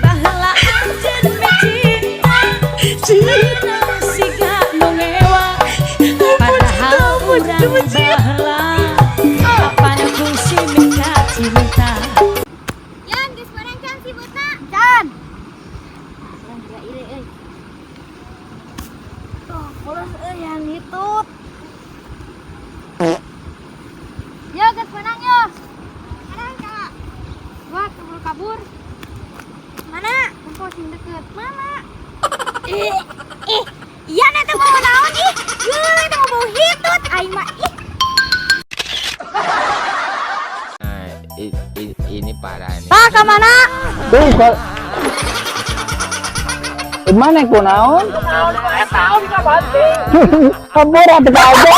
Baheula anjeun mencinta Cina siga nu ngewa Padahal urang baheula Kapan fungsi minta cinta Yan, geus bareng can si Buta. Can. Enggak ire euy. Tuh, pulas euy yang hitut. Yo, geus menang yo. Kadang Kak. Wah, kabur-kabur. Mana? Tempo sing deket. Mana? Iya nanti mau naon ih. Geuleuh teh mau hitut aing mah ih. Ini parah nih. Pak, ke mana? Tuh, mana ku naon? Kamu rata aja.